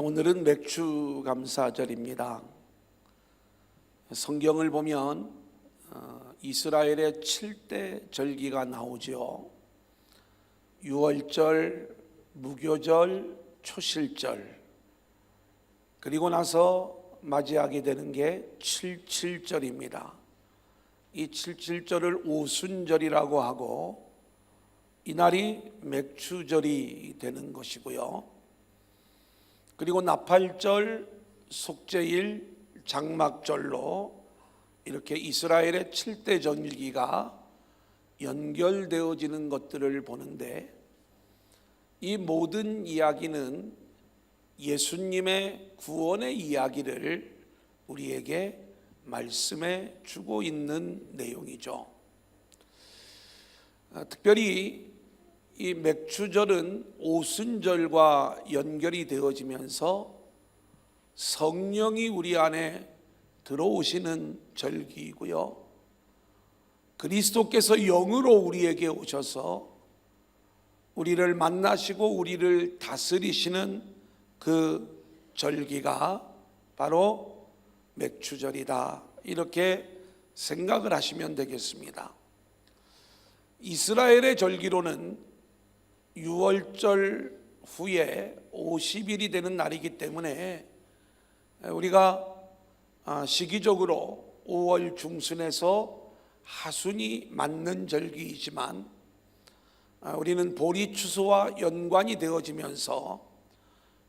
오늘은 맥추감사절입니다. 성경을 보면 이스라엘의 7대 절기가 나오죠. 유월절, 무교절, 초실절, 그리고 나서 맞이하게 되는 게 77절입니다. 이 77절을 오순절이라고 하고 이날이 맥추절이 되는 것이고요. 그리고 나팔절, 속죄일, 장막절로 이렇게 이스라엘의 7대 절기가 연결되어지는 것들을 보는데, 이 모든 이야기는 예수님의 구원의 이야기를 우리에게 말씀해 주고 있는 내용이죠. 특별히 이 맥추절은 오순절과 연결이 되어지면서 성령이 우리 안에 들어오시는 절기이고요, 그리스도께서 영으로 우리에게 오셔서 우리를 만나시고 우리를 다스리시는 그 절기가 바로 맥추절이다, 이렇게 생각을 하시면 되겠습니다. 이스라엘의 절기로는 유월절 후에 50일이 되는 날이기 때문에 우리가 시기적으로 5월 중순에서 하순이 맞는 절기이지만, 우리는 보리 추수와 연관이 되어지면서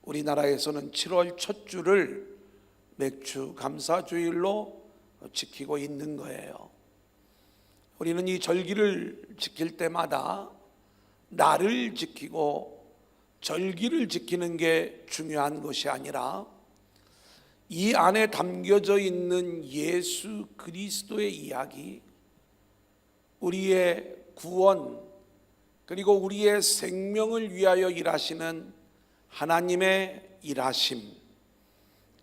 우리나라에서는 7월 첫 주를 맥추 감사주일로 지키고 있는 거예요. 우리는 이 절기를 지킬 때마다 날을 지키고 절기를 지키는 게 중요한 것이 아니라 이 안에 담겨져 있는 예수 그리스도의 이야기, 우리의 구원, 그리고 우리의 생명을 위하여 일하시는 하나님의 일하심,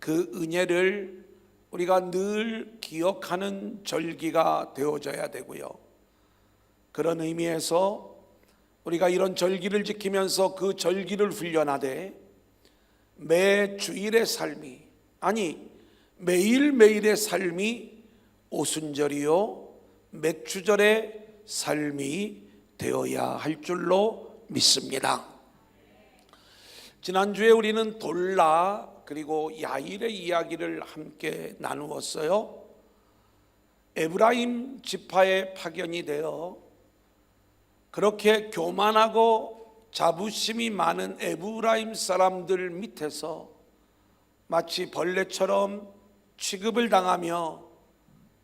그 은혜를 우리가 늘 기억하는 절기가 되어져야 되고요. 그런 의미에서 우리가 이런 절기를 지키면서 그 절기를 훈련하되 매 주일의 삶이, 아니 매일매일의 삶이 오순절이요 맥추절의 삶이 되어야 할 줄로 믿습니다. 지난주에 우리는 돌라 그리고 야일의 이야기를 함께 나누었어요. 에브라임 지파의 파견이 되어 그렇게 교만하고 자부심이 많은 에브라임 사람들 밑에서 마치 벌레처럼 취급을 당하며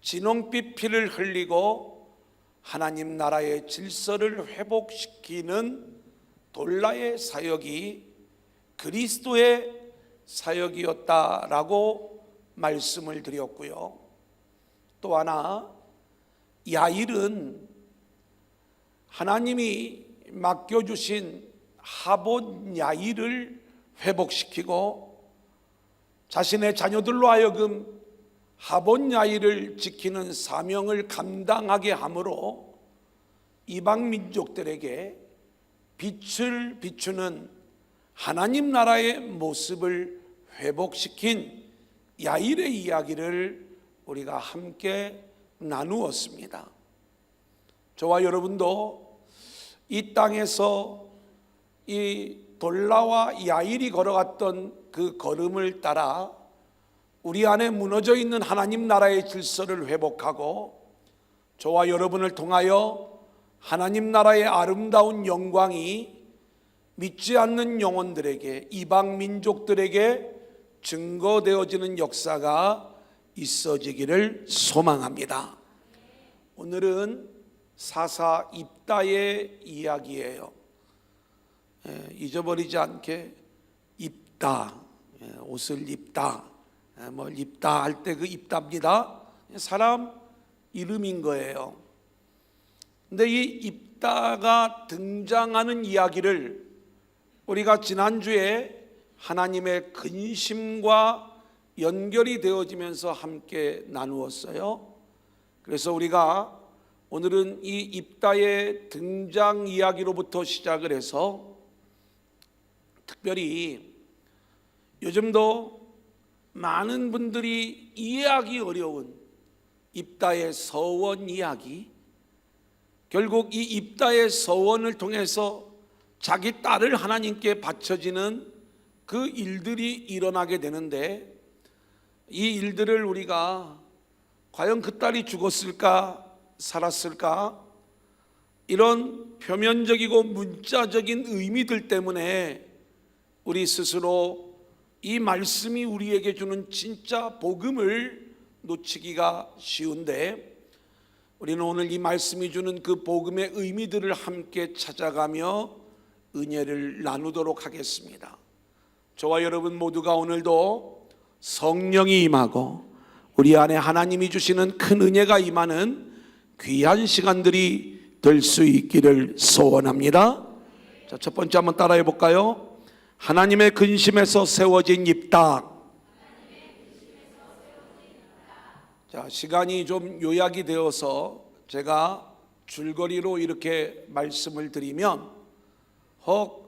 진홍빛 피를 흘리고 하나님 나라의 질서를 회복시키는 돌라의 사역이 그리스도의 사역이었다라고 말씀을 드렸고요. 또 하나, 야일은 하나님이 맡겨주신 하봇 야일을 회복시키고 자신의 자녀들로 하여금 하봇 야일을 지키는 사명을 감당하게 함으로 이방 민족들에게 빛을 비추는 하나님 나라의 모습을 회복시킨 야일의 이야기를 우리가 함께 나누었습니다. 저와 여러분도 이 땅에서 이 돌라와 야일이 걸어갔던 그 걸음을 따라 우리 안에 무너져 있는 하나님 나라의 질서를 회복하고 저와 여러분을 통하여 하나님 나라의 아름다운 영광이 믿지 않는 영혼들에게, 이방 민족들에게 증거되어지는 역사가 있어지기를 소망합니다. 오늘은 사사 입다의 이야기예요. 잊어버리지 않게 입다, 옷을 입다, 뭘 입다 할 때 그 입다입니다. 사람 이름인 거예요. 근데 이 입다가 등장하는 이야기를 우리가 지난주에 하나님의 근심과 연결이 되어지면서 함께 나누었어요. 그래서 우리가 오늘은 이 입다의 등장 이야기로부터 시작을 해서 특별히 요즘도 많은 분들이 이해하기 어려운 입다의 서원 이야기, 결국 이 입다의 서원을 통해서 자기 딸을 하나님께 바쳐지는 그 일들이 일어나게 되는데, 이 일들을 우리가 과연 그 딸이 죽었을까 살았을까, 이런 표면적이고 문자적인 의미들 때문에 우리 스스로 이 말씀이 우리에게 주는 진짜 복음을 놓치기가 쉬운데, 우리는 오늘 이 말씀이 주는 그 복음의 의미들을 함께 찾아가며 은혜를 나누도록 하겠습니다. 저와 여러분 모두가 오늘도 성령이 임하고 우리 안에 하나님이 주시는 큰 은혜가 임하는 귀한 시간들이 될 수 있기를 소원합니다. 자, 첫 번째 한번 따라해 볼까요? 하나님의 근심에서 세워진 입다. 자, 시간이 좀 요약이 되어서 제가 줄거리로 이렇게 말씀을 드리면, 혹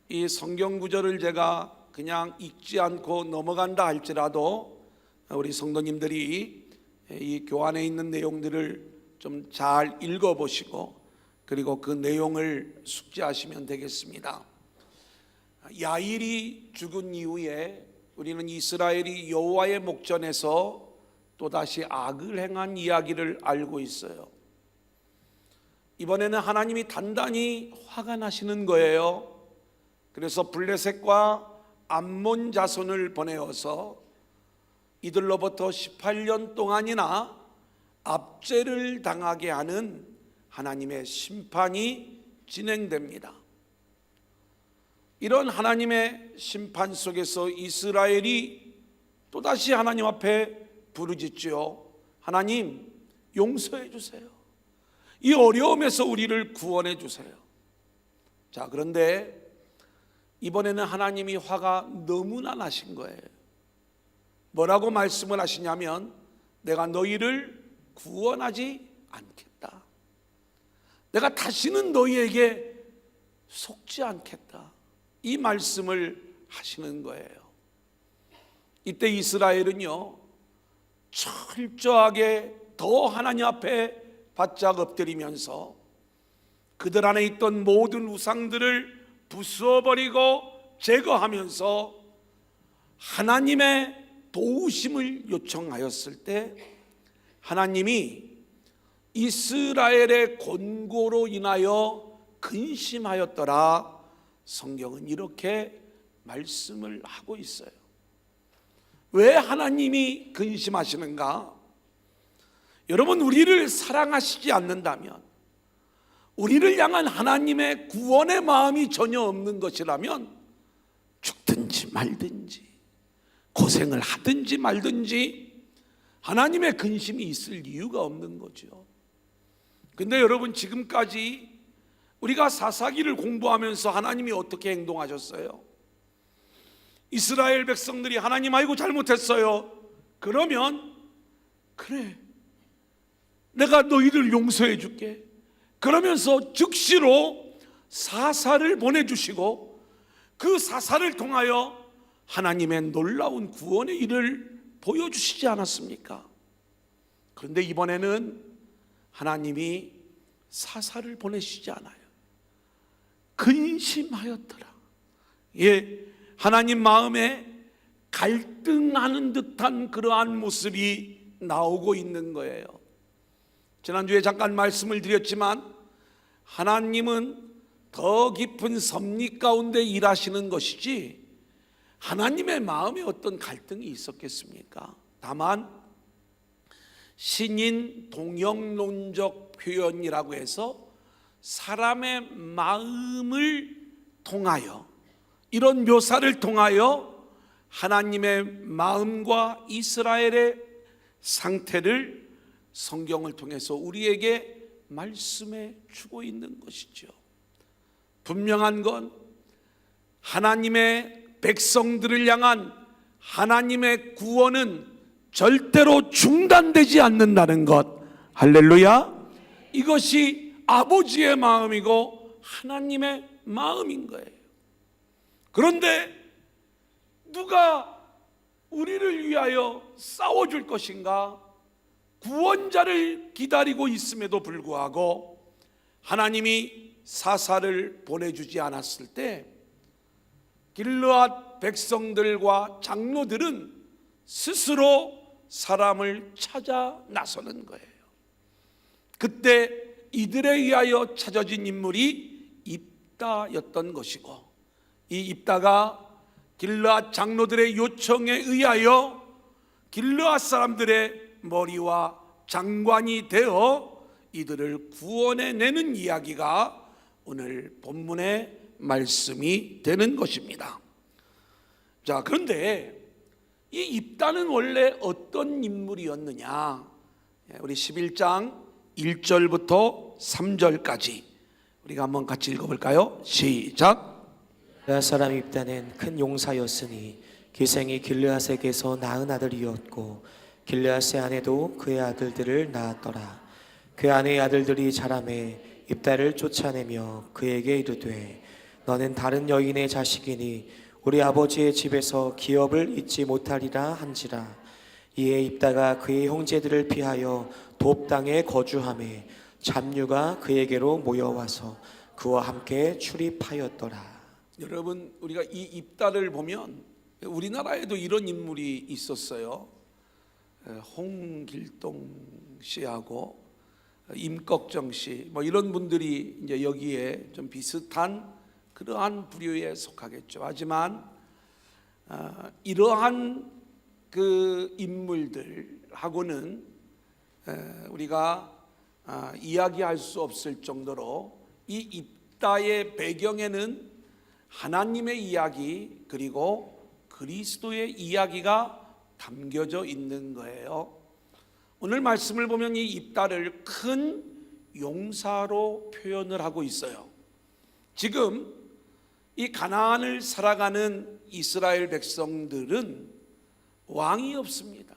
이 성경 구절을 제가 그냥 읽지 않고 넘어간다 할지라도 우리 성도님들이 이 교환에 있는 내용들을 좀 잘 읽어보시고 그리고 그 내용을 숙지하시면 되겠습니다. 야일이 죽은 이후에 우리는 이스라엘이 여호와의 목전에서 또다시 악을 행한 이야기를 알고 있어요. 이번에는 하나님이 단단히 화가 나시는 거예요. 그래서 블레셋과 암몬 자손을 보내어서 이들로부터 18년 동안이나 압제를 당하게 하는 하나님의 심판이 진행됩니다. 이런 하나님의 심판 속에서 이스라엘이 또다시 하나님 앞에 부르짖죠. 하나님, 용서해 주세요. 이 어려움에서 우리를 구원해 주세요. 자, 그런데 이번에는 하나님이 화가 너무나 나신 거예요. 뭐라고 말씀을 하시냐면, 내가 너희를 구원하지 않겠다. 내가 다시는 너희에게 속지 않겠다. 이 말씀을 하시는 거예요. 이때 이스라엘은요, 철저하게 더 하나님 앞에 바짝 엎드리면서 그들 안에 있던 모든 우상들을 부숴버리고 제거하면서 하나님의 도우심을 요청하였을 때, 하나님이 이스라엘의 권고로 인하여 근심하였더라. 성경은 이렇게 말씀을 하고 있어요. 왜 하나님이 근심하시는가? 여러분, 우리를 사랑하시지 않는다면, 우리를 향한 하나님의 구원의 마음이 전혀 없는 것이라면 죽든지 말든지 고생을 하든지 말든지 하나님의 근심이 있을 이유가 없는 거죠. 근데 여러분, 지금까지 우리가 사사기를 공부하면서 하나님이 어떻게 행동하셨어요? 이스라엘 백성들이 하나님, 아이고 잘못했어요. 그러면 그래, 내가 너희를 용서해 줄게. 그러면서 즉시로 사사를 보내주시고 그 사사를 통하여 하나님의 놀라운 구원의 일을 보여주시지 않았습니까? 그런데 이번에는 하나님이 사사를 보내시지 않아요. 근심하였더라. 예, 하나님 마음에 갈등하는 듯한 그러한 모습이 나오고 있는 거예요. 지난주에 잠깐 말씀을 드렸지만, 하나님은 더 깊은 섭리 가운데 일하시는 것이지 하나님의 마음에 어떤 갈등이 있었겠습니까? 다만 신인 동영론적 표현이라고 해서 사람의 마음을 통하여, 이런 묘사를 통하여 하나님의 마음과 이스라엘의 상태를 성경을 통해서 우리에게 말씀해 주고 있는 것이죠. 분명한 건 하나님의 백성들을 향한 하나님의 구원은 절대로 중단되지 않는다는 것. 할렐루야. 이것이 아버지의 마음이고 하나님의 마음인 거예요. 그런데 누가 우리를 위하여 싸워줄 것인가? 구원자를 기다리고 있음에도 불구하고 하나님이 사사를 보내주지 않았을 때 길르앗 백성들과 장로들은 스스로 사람을 찾아 나서는 거예요. 그때 이들에 의하여 찾아진 인물이 입다였던 것이고, 이 입다가 길르앗 장로들의 요청에 의하여 길르앗 사람들의 머리와 장관이 되어 이들을 구원해내는 이야기가 오늘 본문의 말씀이 되는 것입니다. 자, 그런데 이 입다는 원래 어떤 인물이었느냐? 우리 11장 1절부터 3절까지 우리가 한번 같이 읽어볼까요? 시작. 길르앗 사람 입다는 큰 용사였으니 기생이 길르앗에게서 낳은 아들이었고 길르앗의 아내도 그의 아들들을 낳았더라. 그 아내의 아들들이 자라매 입다를 쫓아내며 그에게 이르되 너는 다른 여인의 자식이니 우리 아버지의 집에서 기업을 잊지 못하리라 한지라. 이에 입다가 그의 형제들을 피하여 돕 땅에 거주하매 잡류가 그에게로 모여와서 그와 함께 출입하였더라. 여러분, 우리가 이 입다를 보면 우리나라에도 이런 인물이 있었어요. 홍길동 씨하고 임꺽정 씨, 뭐 이런 분들이 이제 여기에 좀 비슷한 그러한 부류에 속하겠죠. 하지만 이러한 그 인물들하고는 우리가 이야기할 수 없을 정도로 이 입다의 배경에는 하나님의 이야기 그리고 그리스도의 이야기가 담겨져 있는 거예요. 오늘 말씀을 보면 이 입다를 큰 용사로 표현을 하고 있어요. 지금 이 가나안을 살아가는 이스라엘 백성들은 왕이 없습니다.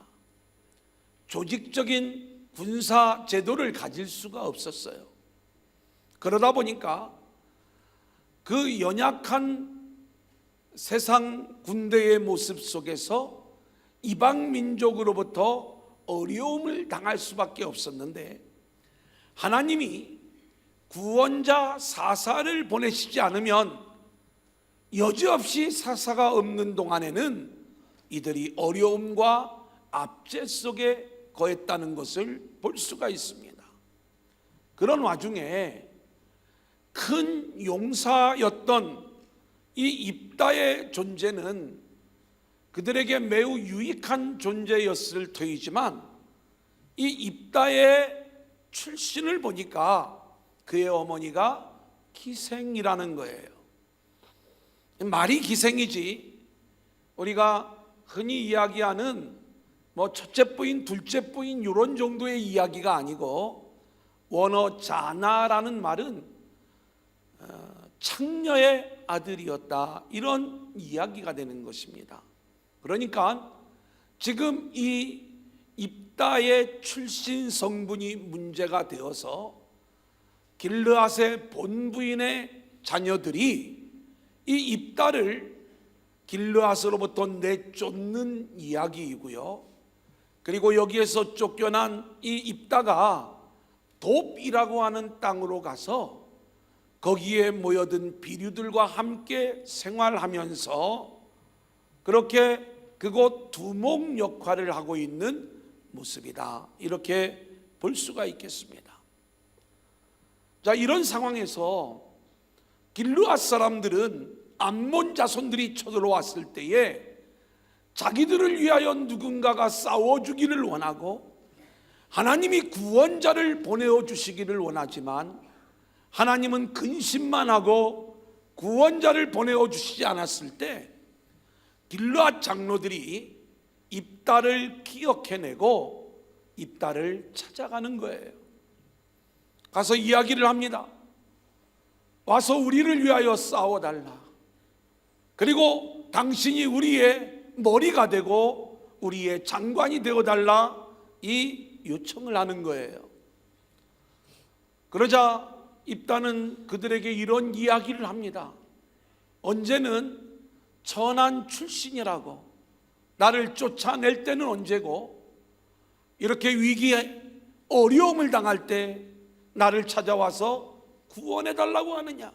조직적인 군사 제도를 가질 수가 없었어요. 그러다 보니까 그 연약한 세상 군대의 모습 속에서 이방 민족으로부터 어려움을 당할 수밖에 없었는데, 하나님이 구원자 사사를 보내시지 않으면 여지없이 사사가 없는 동안에는 이들이 어려움과 압제 속에 거했다는 것을 볼 수가 있습니다. 그런 와중에 큰 용사였던 이 입다의 존재는 그들에게 매우 유익한 존재였을 터이지만, 이 입다의 출신을 보니까 그의 어머니가 기생이라는 거예요. 말이 기생이지 우리가 흔히 이야기하는 뭐 첫째 부인, 둘째 부인 이런 정도의 이야기가 아니고, 원어 자나라는 말은 창녀의 아들이었다, 이런 이야기가 되는 것입니다. 그러니까 지금 이 입다의 출신 성분이 문제가 되어서 길르앗의 본부인의 자녀들이 이 입다를 길르앗으로부터 내쫓는 이야기이고요. 그리고 여기에서 쫓겨난 이 입다가 돕이라고 하는 땅으로 가서 거기에 모여든 비류들과 함께 생활하면서 그렇게 그곳 두목 역할을 하고 있는 모습이다, 이렇게 볼 수가 있겠습니다. 자, 이런 상황에서 길르앗 사람들은 암몬 자손들이 쳐들어왔을 때에 자기들을 위하여 누군가가 싸워주기를 원하고 하나님이 구원자를 보내어 주시기를 원하지만, 하나님은 근심만 하고 구원자를 보내어 주시지 않았을 때 길르앗 장로들이 입다를 기억해내고 입다를 찾아가는 거예요. 가서 이야기를 합니다. 와서 우리를 위하여 싸워달라. 그리고 당신이 우리의 머리가 되고 우리의 장관이 되어달라, 이 요청을 하는 거예요. 그러자 입다는 그들에게 이런 이야기를 합니다. 언제는 천한 출신이라고 나를 쫓아낼 때는 언제고 이렇게 위기에 어려움을 당할 때 나를 찾아와서 구원해달라고 하느냐?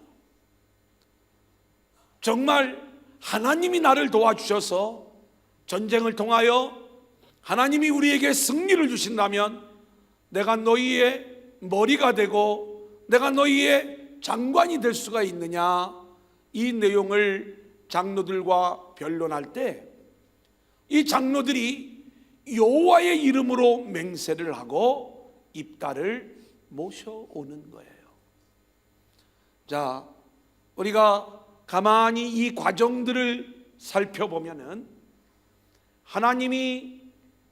정말 하나님이 나를 도와주셔서 전쟁을 통하여 하나님이 우리에게 승리를 주신다면 내가 너희의 머리가 되고 내가 너희의 장관이 될 수가 있느냐? 이 내용을 장로들과 변론할 때 이 장로들이 여호와의 이름으로 맹세를 하고 입다를 모셔오는 거예요. 자, 우리가 가만히 이 과정들을 살펴보면은 하나님이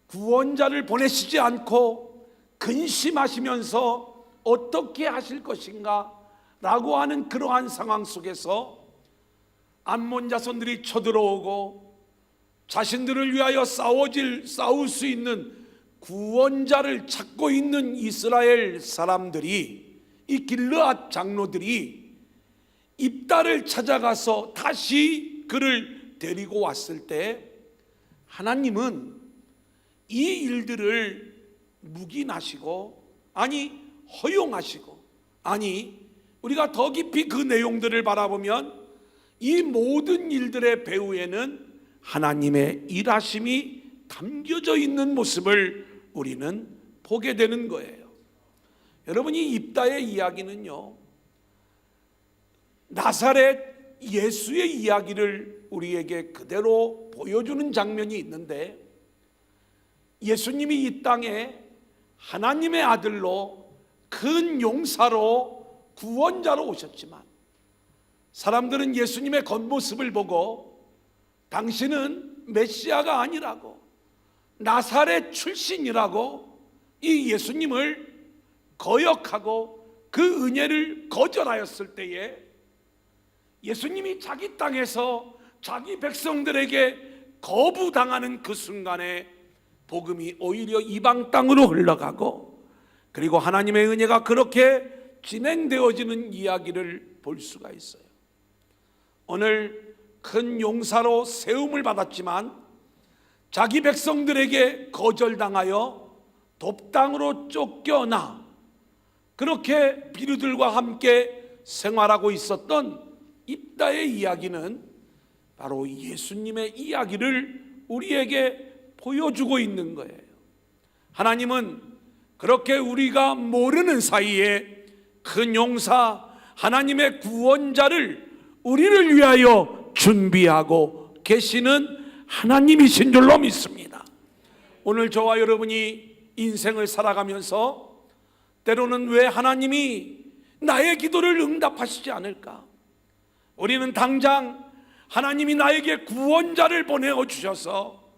구원자를 보내시지 않고 근심하시면서 어떻게 하실 것인가 라고 하는 그러한 상황 속에서 암몬 자손들이 쳐들어오고 자신들을 위하여 싸울 수 있는 구원자를 찾고 있는 이스라엘 사람들이, 이 길르앗 장로들이 입다를 찾아가서 다시 그를 데리고 왔을 때 하나님은 이 일들을 묵인하시고, 아니 허용하시고, 아니 우리가 더 깊이 그 내용들을 바라보면 이 모든 일들의 배후에는 하나님의 일하심이 담겨져 있는 모습을 우리는 보게 되는 거예요. 여러분, 이 입다의 이야기는요, 나사렛 예수의 이야기를 우리에게 그대로 보여주는 장면이 있는데, 예수님이 이 땅에 하나님의 아들로 큰 용사로 구원자로 오셨지만 사람들은 예수님의 겉모습을 보고 당신은 메시아가 아니라고, 나사렛 출신이라고 이 예수님을 거역하고 그 은혜를 거절하였을 때에 예수님이 자기 땅에서 자기 백성들에게 거부당하는 그 순간에 복음이 오히려 이방 땅으로 흘러가고, 그리고 하나님의 은혜가 그렇게 진행되어지는 이야기를 볼 수가 있어요. 오늘 큰 용사로 세움을 받았지만 자기 백성들에게 거절당하여 돕당으로 쫓겨나 그렇게 비류들과 함께 생활하고 있었던 입다의 이야기는 바로 예수님의 이야기를 우리에게 보여주고 있는 거예요. 하나님은 그렇게 우리가 모르는 사이에 큰 용사 하나님의 구원자를 우리를 위하여 준비하고 계시는 하나님이신 줄로 믿습니다. 오늘 저와 여러분이 인생을 살아가면서 때로는 왜 하나님이 나의 기도를 응답하시지 않을까? 우리는 당장 하나님이 나에게 구원자를 보내어 주셔서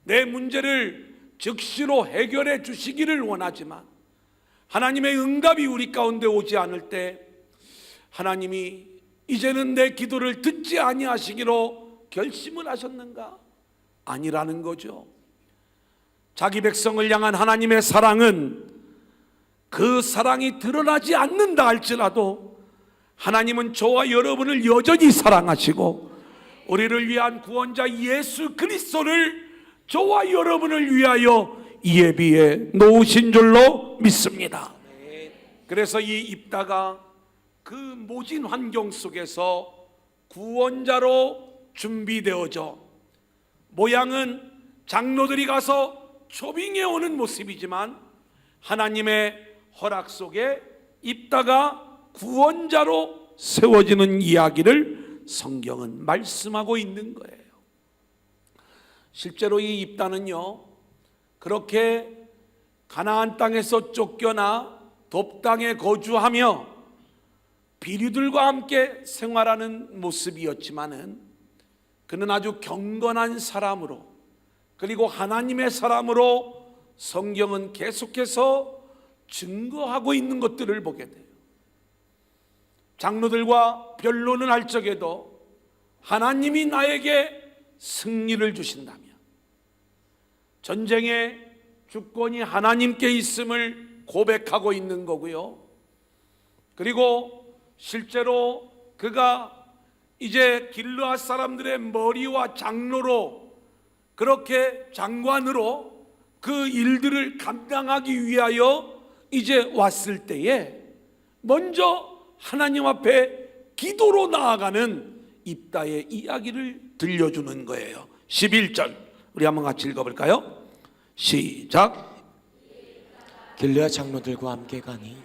내 문제를 즉시로 해결해 주시기를 원하지만 하나님의 응답이 우리 가운데 오지 않을 때 하나님이 이제는 내 기도를 듣지 아니하시기로 결심을 하셨는가? 아니라는 거죠. 자기 백성을 향한 하나님의 사랑은 그 사랑이 드러나지 않는다 할지라도 하나님은 저와 여러분을 여전히 사랑하시고 우리를 위한 구원자 예수 그리스도를 저와 여러분을 위하여 예비해 놓으신 줄로 믿습니다. 그래서 이 입다가 그 모진 환경 속에서 구원자로 준비되어져 모양은 장로들이 가서 초빙해 오는 모습이지만 하나님의 허락 속에 입다가 구원자로 세워지는 이야기를 성경은 말씀하고 있는 거예요. 실제로 이 입다는요, 그렇게 가나안 땅에서 쫓겨나 돕당에 거주하며 비류들과 함께 생활하는 모습이었지만은 그는 아주 경건한 사람으로, 그리고 하나님의 사람으로 성경은 계속해서 증거하고 있는 것들을 보게 돼요. 장로들과 변론을 할 적에도 하나님이 나에게 승리를 주신다면 전쟁의 주권이 하나님께 있음을 고백하고 있는 거고요. 그리고 실제로 그가 이제 길르앗 사람들의 머리와 장로로, 그렇게 장관으로 그 일들을 감당하기 위하여 이제 왔을 때에 먼저 하나님 앞에 기도로 나아가는 입다의 이야기를 들려주는 거예요. 11절 우리 한번 같이 읽어볼까요? 시작. 길르앗 장로들과 함께 가니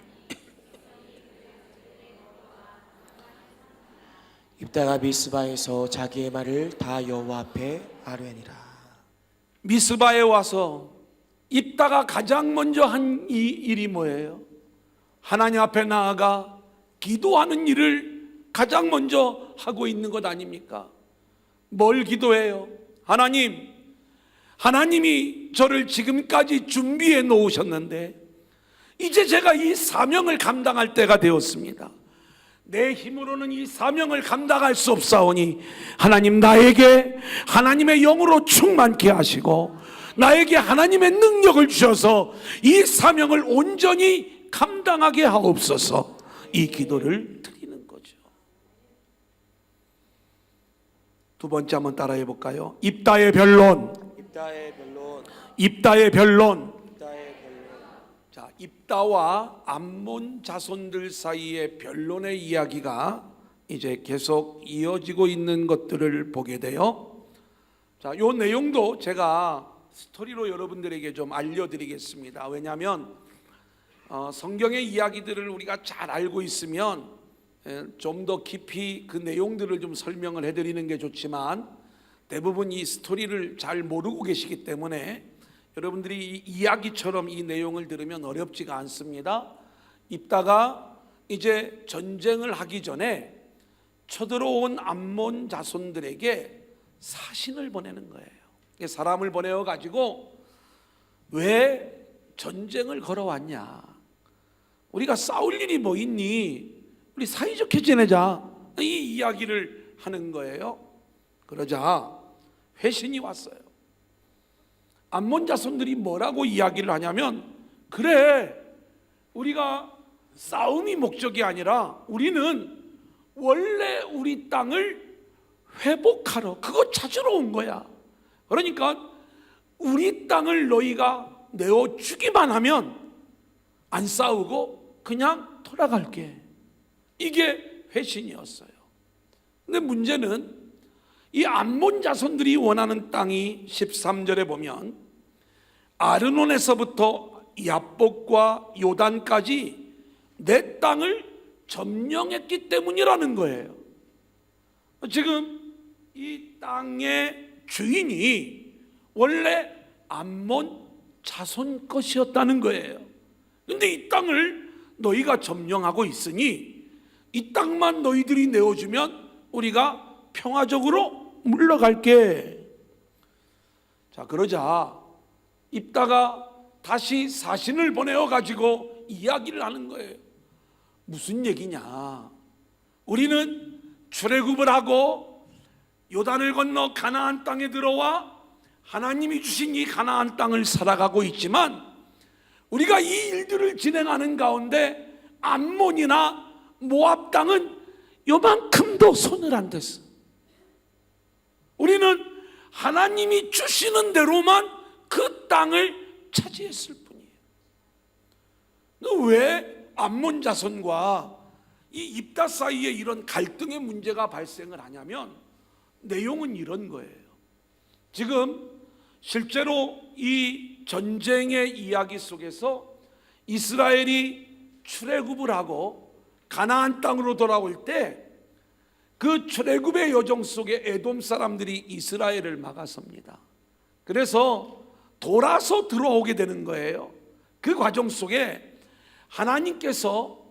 입다가 미스바에서 자기의 말을 다 여호와 앞에 아뢰니라. 미스바에 와서 입다가 가장 먼저 한 이 일이 뭐예요? 하나님 앞에 나아가 기도하는 일을 가장 먼저 하고 있는 것 아닙니까? 뭘 기도해요? 하나님이 저를 지금까지 준비해 놓으셨는데 이제 제가 이 사명을 감당할 때가 되었습니다. 내 힘으로는 이 사명을 감당할 수 없사오니 하나님, 나에게 하나님의 영으로 충만케 하시고 나에게 하나님의 능력을 주셔서 이 사명을 온전히 감당하게 하옵소서. 이 기도를 드리는 거죠. 두 번째 한번 따라해 볼까요? 입다의 변론. 자, 입다와 암몬 자손들 사이의 변론의 이야기가 이제 계속 이어지고 있는 것들을 보게 돼요. 자, 요 내용도 제가 스토리로 여러분들에게 좀 알려드리겠습니다. 왜냐하면 성경의 이야기들을 우리가 잘 알고 있으면 좀 더 깊이 그 내용들을 좀 설명을 해드리는 게 좋지만 대부분 이 스토리를 잘 모르고 계시기 때문에 여러분들이 이 이야기처럼 이 내용을 들으면 어렵지가 않습니다. 입다가 이제 전쟁을 하기 전에 쳐들어온 암몬 자손들에게 사신을 보내는 거예요. 사람을 보내어 가지고 왜 전쟁을 걸어왔냐, 우리가 싸울 일이 뭐 있니, 우리 사이좋게 지내자, 이 이야기를 하는 거예요. 그러자 회신이 왔어요. 암몬 자손들이 뭐라고 이야기를 하냐면, 그래, 우리가 싸움이 목적이 아니라 우리는 원래 우리 땅을 회복하러, 그거 찾으러 온 거야. 그러니까 우리 땅을 너희가 내어주기만 하면 안 싸우고 그냥 돌아갈게. 이게 회신이었어요. 근데 문제는 이 암몬 자손들이 원하는 땅이 13절에 보면 아르논에서부터 야복과 요단까지 내 땅을 점령했기 때문이라는 거예요. 지금 이 땅의 주인이 원래 암몬 자손 것이었다는 거예요. 근데 이 땅을 너희가 점령하고 있으니 이 땅만 너희들이 내어주면 우리가 평화적으로 물러갈게. 자, 그러자 입다가 다시 사신을 보내어 가지고 이야기를 하는 거예요. 무슨 얘기냐, 우리는 출애굽을 하고 요단을 건너 가나안 땅에 들어와 하나님이 주신 이 가나안 땅을 살아가고 있지만 우리가 이 일들을 진행하는 가운데 암몬이나 모압 땅은 요만큼도 손을 안 댔어. 우리는 하나님이 주시는 대로만 그 땅을 차지했을 뿐이에요. 왜 암몬 자손과 이 입다 사이에 이런 갈등의 문제가 발생을 하냐면 내용은 이런 거예요. 지금 실제로 이 전쟁의 이야기 속에서 이스라엘이 출애굽을 하고 가나안 땅으로 돌아올 때 그 출애굽의 여정 속에 에돔 사람들이 이스라엘을 막아섭니다. 그래서 돌아서 들어오게 되는 거예요. 그 과정 속에 하나님께서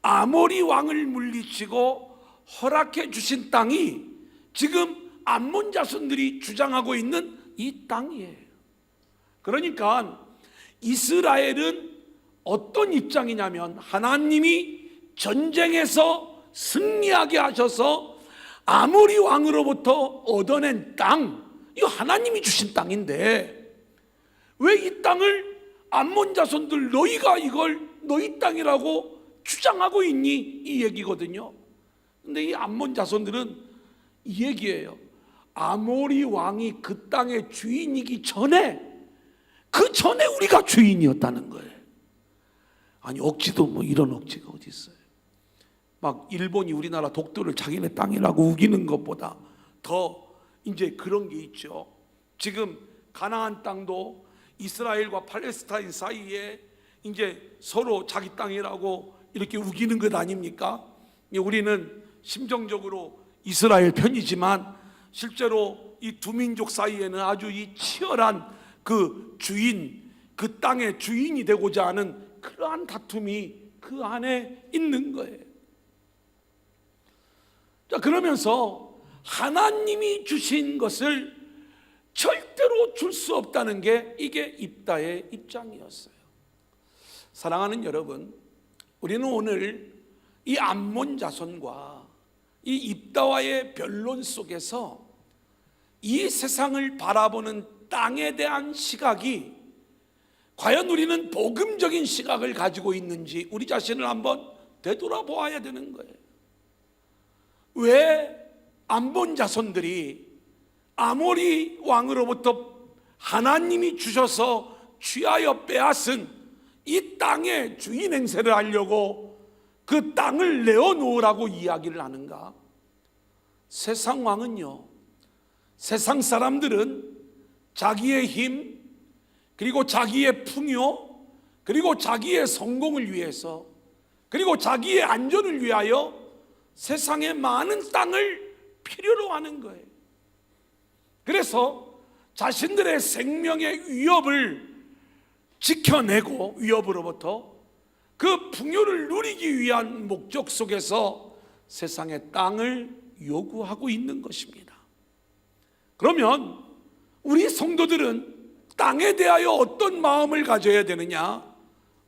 아모리 왕을 물리치고 허락해 주신 땅이 지금 암몬 자손들이 주장하고 있는 이 땅이에요. 그러니까 이스라엘은 어떤 입장이냐면 하나님이 전쟁에서 승리하게 하셔서 아모리 왕으로부터 얻어낸 땅, 이거 하나님이 주신 땅인데 왜 이 땅을 암몬 자손들 너희가 이걸 너희 땅이라고 주장하고 있니? 이 얘기거든요. 근데 이 암몬 자손들은 이 얘기예요. 아모리 왕이 그 땅의 주인이기 전에, 그 전에 우리가 주인이었다는 거예요. 아니 억지도 뭐 이런 억지가 어디 있어요. 막 일본이 우리나라 독도를 자기네 땅이라고 우기는 것보다 더 이제 그런 게 있죠. 지금 가나안 땅도 이스라엘과 팔레스타인 사이에 이제 서로 자기 땅이라고 이렇게 우기는 것 아닙니까? 우리는 심정적으로 이스라엘 편이지만 실제로 이 두 민족 사이에는 아주 이 치열한 그 주인, 그 땅의 주인이 되고자 하는 그러한 다툼이 그 안에 있는 거예요. 자, 그러면서 하나님이 주신 것을 절대로 줄 수 없다는 게 이게 입다의 입장이었어요. 사랑하는 여러분, 우리는 오늘 이 암몬 자손과 이 입다와의 변론 속에서 이 세상을 바라보는 땅에 대한 시각이 과연 우리는 복음적인 시각을 가지고 있는지 우리 자신을 한번 되돌아보아야 되는 거예요. 왜 암몬 자손들이 아모리 왕으로부터 하나님이 주셔서 취하여 빼앗은 이 땅의 주인 행세를 하려고 그 땅을 내어놓으라고 이야기를 하는가? 세상 왕은요, 세상 사람들은 자기의 힘, 그리고 자기의 풍요, 그리고 자기의 성공을 위해서, 그리고 자기의 안전을 위하여 세상의 많은 땅을 필요로 하는 거예요. 그래서 자신들의 생명의 위협을 지켜내고 위협으로부터 그 풍요를 누리기 위한 목적 속에서 세상의 땅을 요구하고 있는 것입니다. 그러면 우리 성도들은 땅에 대하여 어떤 마음을 가져야 되느냐?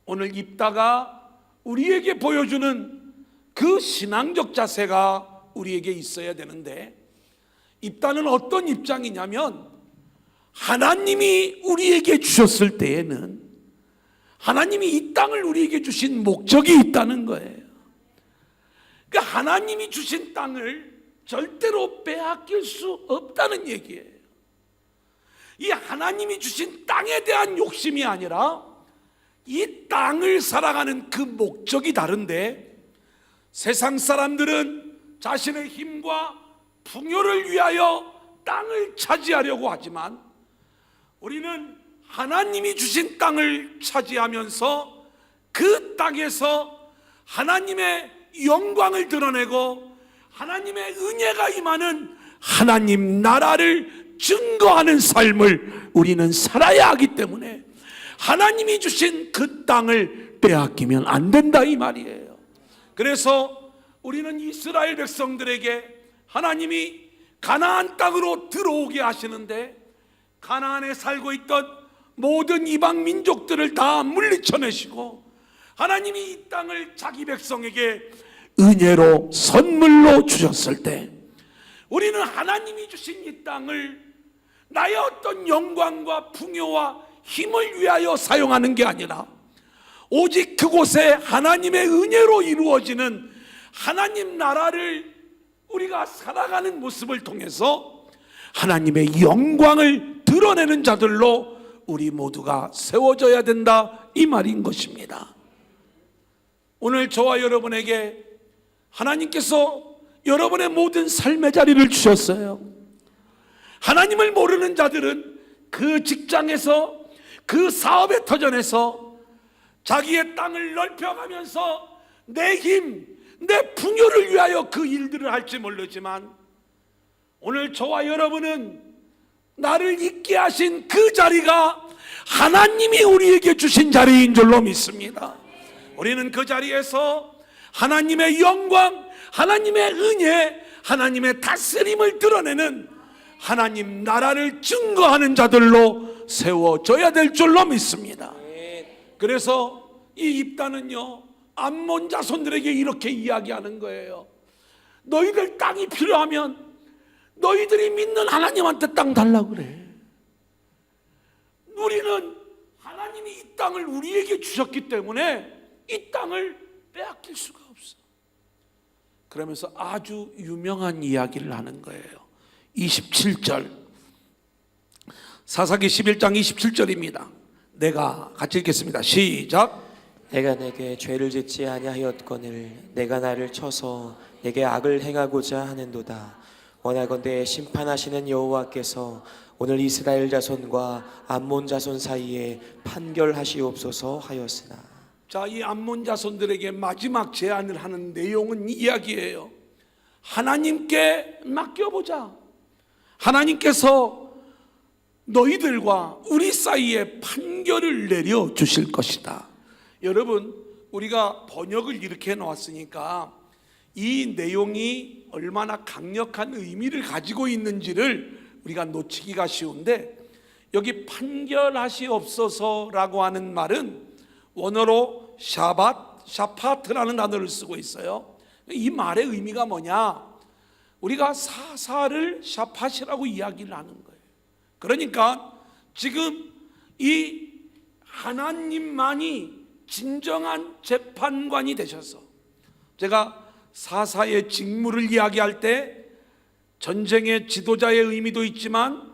오늘 입다가 우리에게 보여주는 그 신앙적 자세가 우리에게 있어야 되는데, 입다는 어떤 입장이냐면 하나님이 우리에게 주셨을 때에는 하나님이 이 땅을 우리에게 주신 목적이 있다는 거예요. 그러니까 하나님이 주신 땅을 절대로 빼앗길 수 없다는 얘기예요. 이 하나님이 주신 땅에 대한 욕심이 아니라 이 땅을 살아가는 그 목적이 다른데, 세상 사람들은 자신의 힘과 풍요를 위하여 땅을 차지하려고 하지만 우리는 하나님이 주신 땅을 차지하면서 그 땅에서 하나님의 영광을 드러내고 하나님의 은혜가 임하는 하나님 나라를 증거하는 삶을 우리는 살아야 하기 때문에 하나님이 주신 그 땅을 빼앗기면 안 된다 이 말이에요. 그래서 우리는 이스라엘 백성들에게 하나님이 가나안 땅으로 들어오게 하시는데, 가나안에 살고 있던 모든 이방 민족들을 다 물리쳐내시고 하나님이 이 땅을 자기 백성에게 은혜로 선물로 주셨을 때, 우리는 하나님이 주신 이 땅을 나의 어떤 영광과 풍요와 힘을 위하여 사용하는 게 아니라 오직 그곳에 하나님의 은혜로 이루어지는 하나님 나라를 우리가 살아가는 모습을 통해서 하나님의 영광을 드러내는 자들로 우리 모두가 세워져야 된다 이 말인 것입니다. 오늘 저와 여러분에게 하나님께서 여러분의 모든 삶의 자리를 주셨어요. 하나님을 모르는 자들은 그 직장에서, 그 사업의 터전에서 자기의 땅을 넓혀가면서 내 힘, 내 풍요를 위하여 그 일들을 할지 모르지만, 오늘 저와 여러분은 나를 있게 하신 그 자리가 하나님이 우리에게 주신 자리인 줄로 믿습니다. 우리는 그 자리에서 하나님의 영광, 하나님의 은혜, 하나님의 다스림을 드러내는 하나님 나라를 증거하는 자들로 세워져야 될 줄로 믿습니다. 그래서 이 입다는요, 암몬 자손들에게 이렇게 이야기하는 거예요. 너희들 땅이 필요하면 너희들이 믿는 하나님한테 땅 달라고 그래. 우리는 하나님이 이 땅을 우리에게 주셨기 때문에 이 땅을 빼앗길 수가 없어. 그러면서 아주 유명한 이야기를 하는 거예요. 27절, 사사기 11장 27절입니다. 내가 같이 읽겠습니다. 시작. 내가 내게 죄를 짓지 아니하였거늘 내가 나를 쳐서 내게 악을 행하고자 하는도다. 원하건대 심판하시는 여호와께서 오늘 이스라엘 자손과 암몬 자손 사이에 판결하시옵소서 하였으나. 자, 이 암몬 자손들에게 마지막 제안을 하는 내용은 이 이야기예요. 하나님께 맡겨보자. 하나님께서 너희들과 우리 사이에 판결을 내려 주실 것이다. 여러분, 우리가 번역을 이렇게 해놓았으니까 이 내용이 얼마나 강력한 의미를 가지고 있는지를 우리가 놓치기가 쉬운데, 여기 판결하시옵소서라고 하는 말은 원어로 샤파트라는 단어를 쓰고 있어요. 이 말의 의미가 뭐냐? 우리가 사사를 샤팟이라고 이야기를 하는 거예요. 그러니까 지금 이 하나님만이 진정한 재판관이 되셔서, 제가 사사의 직무를 이야기할 때 전쟁의 지도자의 의미도 있지만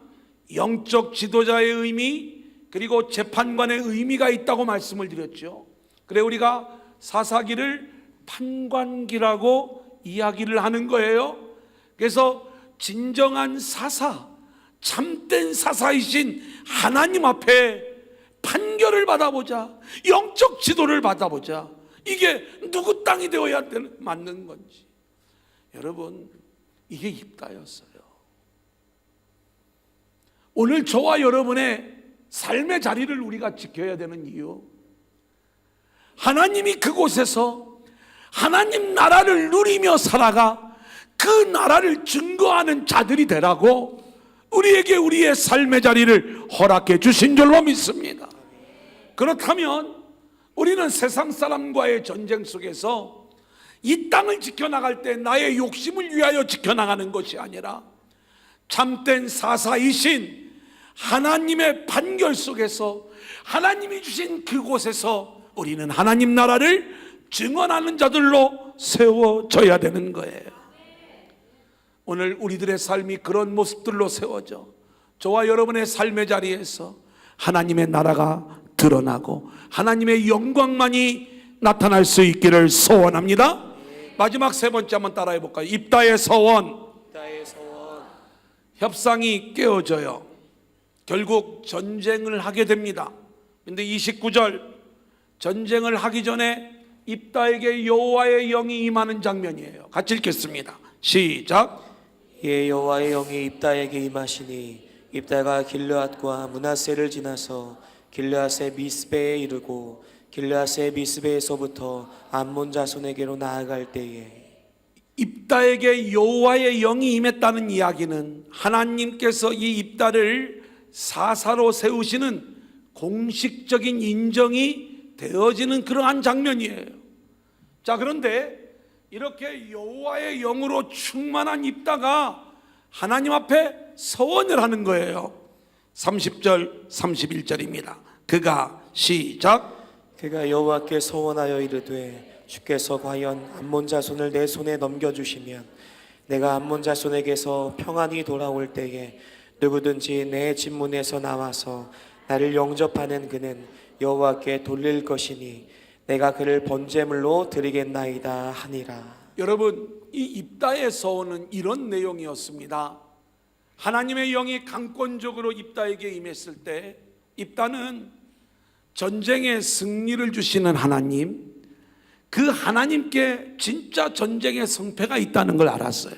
영적 지도자의 의미, 그리고 재판관의 의미가 있다고 말씀을 드렸죠. 그래 우리가 사사기를 판관기라고 이야기를 하는 거예요. 그래서 진정한 사사, 참된 사사이신 하나님 앞에 판결을 받아보자, 영적 지도를 받아보자. 이게 누구 땅이 되어야 맞는 건지. 여러분, 이게 입다였어요. 오늘 저와 여러분의 삶의 자리를 우리가 지켜야 되는 이유, 하나님이 그곳에서 하나님 나라를 누리며 살아가 그 나라를 증거하는 자들이 되라고 우리에게 우리의 삶의 자리를 허락해 주신 줄로 믿습니다. 그렇다면 우리는 세상 사람과의 전쟁 속에서 이 땅을 지켜나갈 때 나의 욕심을 위하여 지켜나가는 것이 아니라 참된 사사이신 하나님의 판결 속에서 하나님이 주신 그곳에서 우리는 하나님 나라를 증언하는 자들로 세워져야 되는 거예요. 오늘 우리들의 삶이 그런 모습들로 세워져 저와 여러분의 삶의 자리에서 하나님의 나라가 드러나고 하나님의 영광만이 나타날 수 있기를 소원합니다. 마지막 세 번째 한번 따라해 볼까요? 입다의 서원. 협상이 깨어져요. 결국 전쟁을 하게 됩니다. 근데 29절, 전쟁을 하기 전에 입다에게 여호와의 영이 임하는 장면이에요. 같이 읽겠습니다. 시작. 예, 여호와의 영이 입다에게 임하시니 입다가 길르앗과 므낫세를 지나서 길르앗의 미스베에 이르고 길르앗의 미스베에서부터 암몬 자손에게로 나아갈 때에. 입다에게 여호와의 영이 임했다는 이야기는 하나님께서 이 입다를 사사로 세우시는 공식적인 인정이 되어지는 그러한 장면이에요. 자, 그런데 이렇게 여호와의 영으로 충만한 입다가 하나님 앞에 서원을 하는 거예요. 30절 31절입니다. 그가 시작. 그가 여호와께 서원하여 이르되 주께서 과연 암몬 자손을 내 손에 넘겨주시면 내가 암몬 자손에게서 평안히 돌아올 때에 누구든지 내 집문에서 나와서 나를 영접하는 그는 여호와께 돌릴 것이니 내가 그를 번제물로 드리겠나이다 하니라. 여러분, 이 입다의 서원은 이런 내용이었습니다. 하나님의 영이 강권적으로 입다에게 임했을 때 입다는 전쟁의 승리를 주시는 하나님, 그 하나님께 진짜 전쟁의 성패가 있다는 걸 알았어요.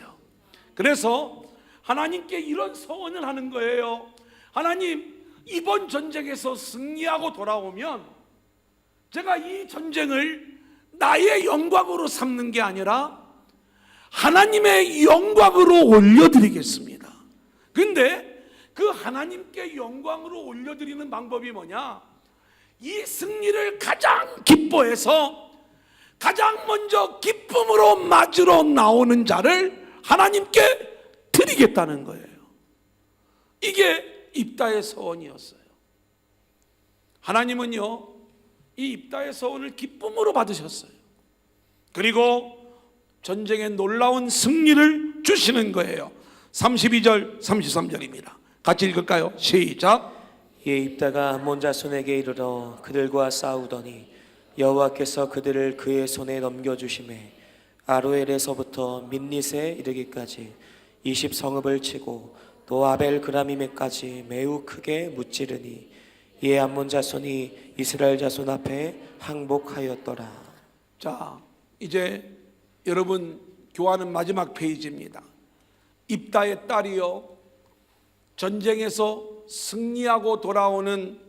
그래서 하나님께 이런 서원을 하는 거예요. 하나님, 이번 전쟁에서 승리하고 돌아오면 제가 이 전쟁을 나의 영광으로 삼는 게 아니라 하나님의 영광으로 올려드리겠습니다. 근데 그 하나님께 영광으로 올려드리는 방법이 뭐냐? 이 승리를 가장 기뻐해서 가장 먼저 기쁨으로 맞으러 나오는 자를 하나님께 드리겠다는 거예요. 이게 입다의 서원이었어요. 하나님은요, 이 입다의 서원을 기쁨으로 받으셨어요. 그리고 전쟁에 놀라운 승리를 주시는 거예요. 32절 33절입니다. 같이 읽을까요? 시작. 이에 입다가 암몬 자손에게 이르러 그들과 싸우더니 여호와께서 그들을 그의 손에 넘겨주심에 아로엘에서부터 민닛에 이르기까지 20성읍을 치고 또 아벨 그라밈에까지 매우 크게 무찌르니 이에 암몬 자손이 이스라엘 자손 앞에 항복하였더라. 자, 이제 여러분 교환은 마지막 페이지입니다. 입다의 딸이요, 전쟁에서 승리하고 돌아오는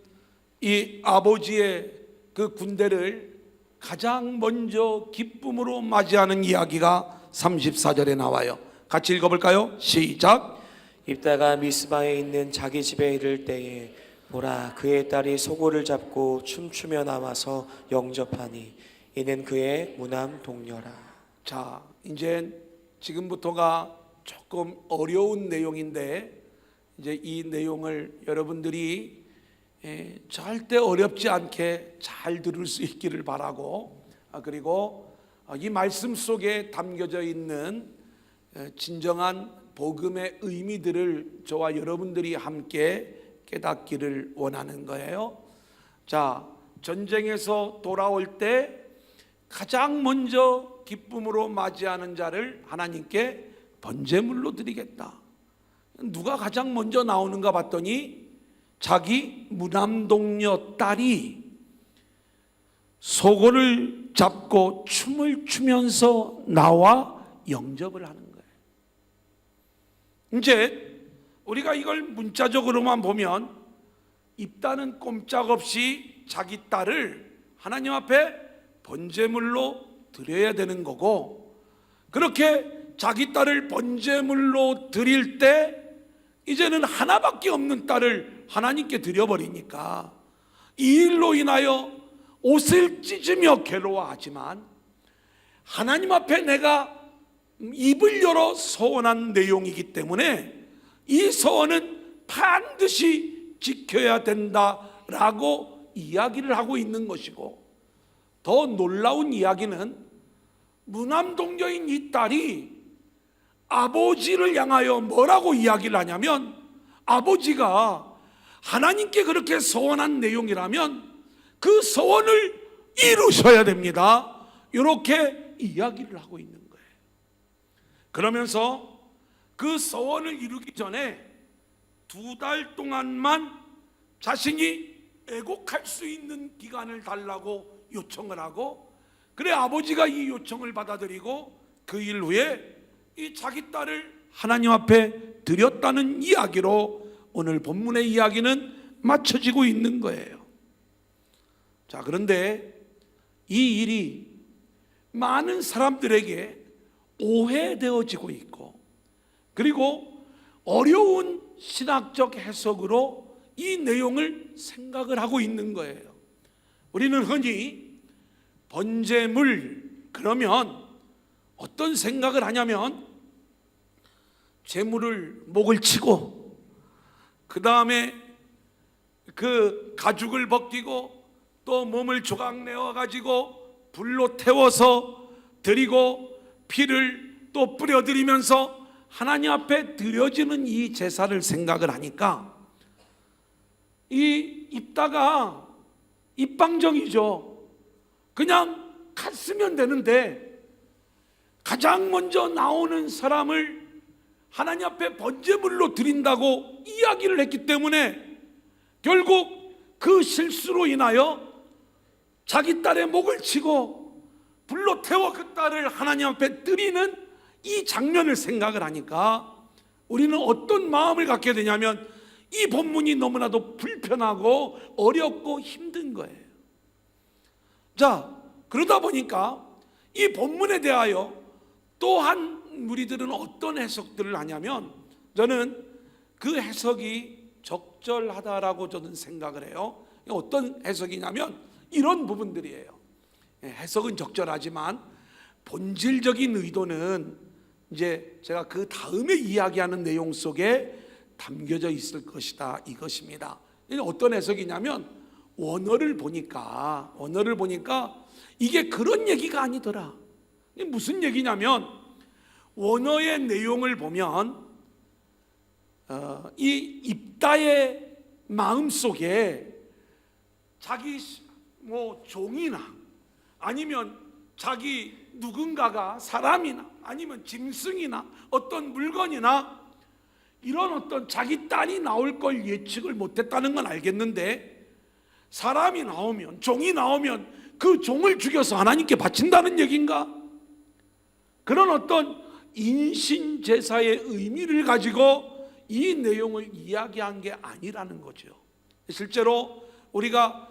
이 아버지의 그 군대를 가장 먼저 기쁨으로 맞이하는 이야기가 34절에 나와요. 같이 읽어볼까요? 시작. 입다가 미스바에 있는 자기 집에 이를 때에 보라, 그의 딸이 소고를 잡고 춤추며 나와서 영접하니 이는 그의 무남 동료라. 자, 이제 지금부터가 조금 어려운 내용인데 이제 이 내용을 여러분들이 절대 어렵지 않게 잘 들을 수 있기를 바라고, 그리고 이 말씀 속에 담겨져 있는 진정한 복음의 의미들을 저와 여러분들이 함께 깨닫기를 원하는 거예요. 자, 전쟁에서 돌아올 때 가장 먼저 기쁨으로 맞이하는 자를 하나님께 번제물로 드리겠다. 누가 가장 먼저 나오는가 봤더니 자기 무남동녀 딸이 소고를 잡고 춤을 추면서 나와 영접을 하는 거예요. 이제 우리가 이걸 문자적으로만 보면 입다는 꼼짝없이 자기 딸을 하나님 앞에 번제물로 드려야 되는 거고, 그렇게 자기 딸을 번제물로 드릴 때 이제는 하나밖에 없는 딸을 하나님께 드려버리니까 이 일로 인하여 옷을 찢으며 괴로워하지만 하나님 앞에 내가 입을 열어 서원한 내용이기 때문에 이 서원은 반드시 지켜야 된다라고 이야기를 하고 있는 것이고, 더 놀라운 이야기는 무남동녀인 이 딸이 아버지를 향하여 뭐라고 이야기를 하냐면, 아버지가 하나님께 그렇게 서원한 내용이라면 그 서원을 이루셔야 됩니다, 이렇게 이야기를 하고 있는 거예요. 그러면서 그 서원을 이루기 전에 2달 동안만 자신이 애곡할 수 있는 기간을 달라고 요청을 하고, 그래 아버지가 이 요청을 받아들이고 그 일 후에 이 자기 딸을 하나님 앞에 드렸다는 이야기로 오늘 본문의 이야기는 맞춰지고 있는 거예요. 자, 그런데 이 일이 많은 사람들에게 오해되어지고 있고, 그리고 어려운 신학적 해석으로 이 내용을 생각을 하고 있는 거예요. 우리는 흔히 번제물 그러면 어떤 생각을 하냐면 제물을 목을 치고 그 다음에 그 가죽을 벗기고 또 몸을 조각내어 가지고 불로 태워서 드리고 피를 또 뿌려드리면서 하나님 앞에 드려지는 이 제사를 생각을 하니까 이 입다가 입방정이죠. 그냥 갔으면 되는데 가장 먼저 나오는 사람을 하나님 앞에 번제물로 드린다고 이야기를 했기 때문에 결국 그 실수로 인하여 자기 딸의 목을 치고 불로 태워 그 딸을 하나님 앞에 드리는 이 장면을 생각을 하니까 우리는 어떤 마음을 갖게 되냐면 이 본문이 너무나도 불편하고 어렵고 힘든 거예요. 자, 그러다 보니까 이 본문에 대하여 또한 우리들은 어떤 해석들을 하냐면, 저는 그 해석이 적절하다라고 저는 생각을 해요. 어떤 해석이냐면 이런 부분들이에요. 해석은 적절하지만 본질적인 의도는 이제 제가 그 다음에 이야기하는 내용 속에 담겨져 있을 것이다, 이것입니다. 어떤 해석이냐면 원어를 보니까 이게 그런 얘기가 아니더라. 이게 무슨 얘기냐면 원어의 내용을 보면 이 입다의 마음속에 자기 뭐 종이나 아니면 자기 누군가가 사람이나 아니면 짐승이나 어떤 물건이나 이런 어떤 자기 딸이 나올 걸 예측을 못했다는 건 알겠는데, 사람이 나오면, 종이 나오면 그 종을 죽여서 하나님께 바친다는 얘기인가? 그런 어떤 인신제사의 의미를 가지고 이 내용을 이야기한 게 아니라는 거죠. 실제로 우리가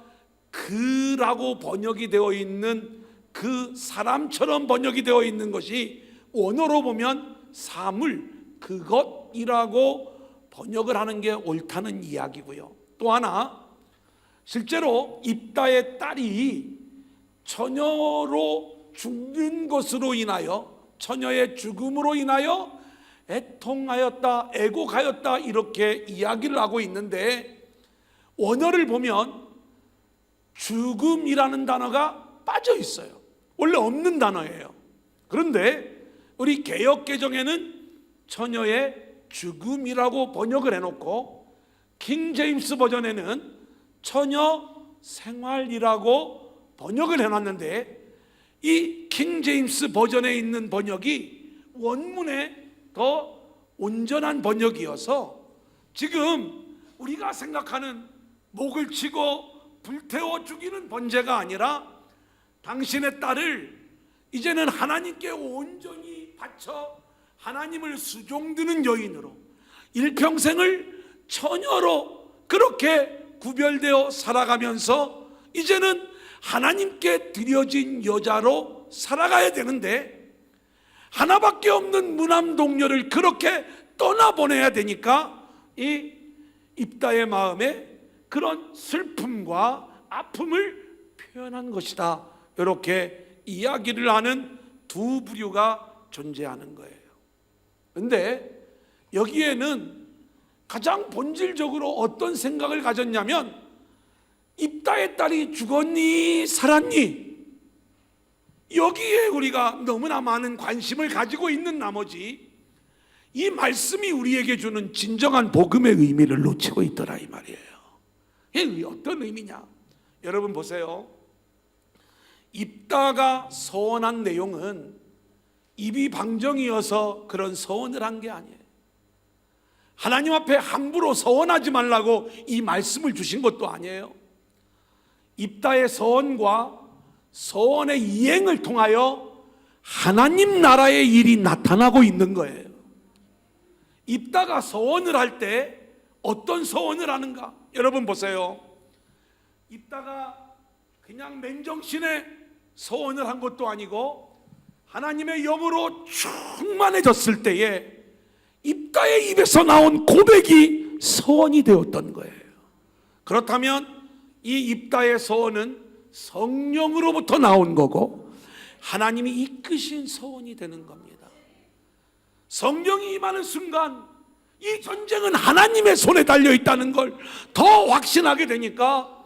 그라고 번역이 되어 있는 그 사람처럼 번역이 되어 있는 것이 원어로 보면 사물, 그것이라고 번역을 하는 게 옳다는 이야기고요. 또 하나, 실제로 입다의 딸이 처녀로 죽는 것으로 인하여, 처녀의 죽음으로 인하여 애통하였다, 애곡하였다 이렇게 이야기를 하고 있는데, 원어를 보면 죽음이라는 단어가 빠져 있어요. 원래 없는 단어예요. 그런데 우리 개역개정에는 처녀의 죽음이라고 번역을 해놓고 킹 제임스 버전에는 처녀 생활이라고 번역을 해놨는데, 이 킹 제임스 버전에 있는 번역이 원문에 더 온전한 번역이어서 지금 우리가 생각하는 목을 치고 불태워 죽이는 번제가 아니라 당신의 딸을 이제는 하나님께 온전히 바쳐 하나님을 수종드는 여인으로 일평생을 처녀로 그렇게 구별되어 살아가면서 이제는 하나님께 드려진 여자로 살아가야 되는데, 하나밖에 없는 무남동녀를 그렇게 떠나보내야 되니까 이 입다의 마음에 그런 슬픔과 아픔을 표현한 것이다, 이렇게 이야기를 하는 두 부류가 존재하는 거예요. 그런데 여기에는 가장 본질적으로 어떤 생각을 가졌냐면, 입다의 딸이 죽었니 살았니, 여기에 우리가 너무나 많은 관심을 가지고 있는 나머지 이 말씀이 우리에게 주는 진정한 복음의 의미를 놓치고 있더라 이 말이에요. 이게 어떤 의미냐? 여러분 보세요. 입다가 서원한 내용은 입이 방정이어서 그런 서원을 한 게 아니에요. 하나님 앞에 함부로 서원하지 말라고 이 말씀을 주신 것도 아니에요. 입다의 서원과 서원의 이행을 통하여 하나님 나라의 일이 나타나고 있는 거예요. 입다가 서원을 할 때 어떤 서원을 하는가? 여러분 보세요. 입다가 그냥 맨정신에 서원을 한 것도 아니고 하나님의 영으로 충만해졌을 때에 입다의 입에서 나온 고백이 서원이 되었던 거예요. 그렇다면 이 입다의 서원은 성령으로부터 나온 거고 하나님이 이끄신 서원이 되는 겁니다. 성령이 임하는 순간 이 전쟁은 하나님의 손에 달려 있다는 걸 더 확신하게 되니까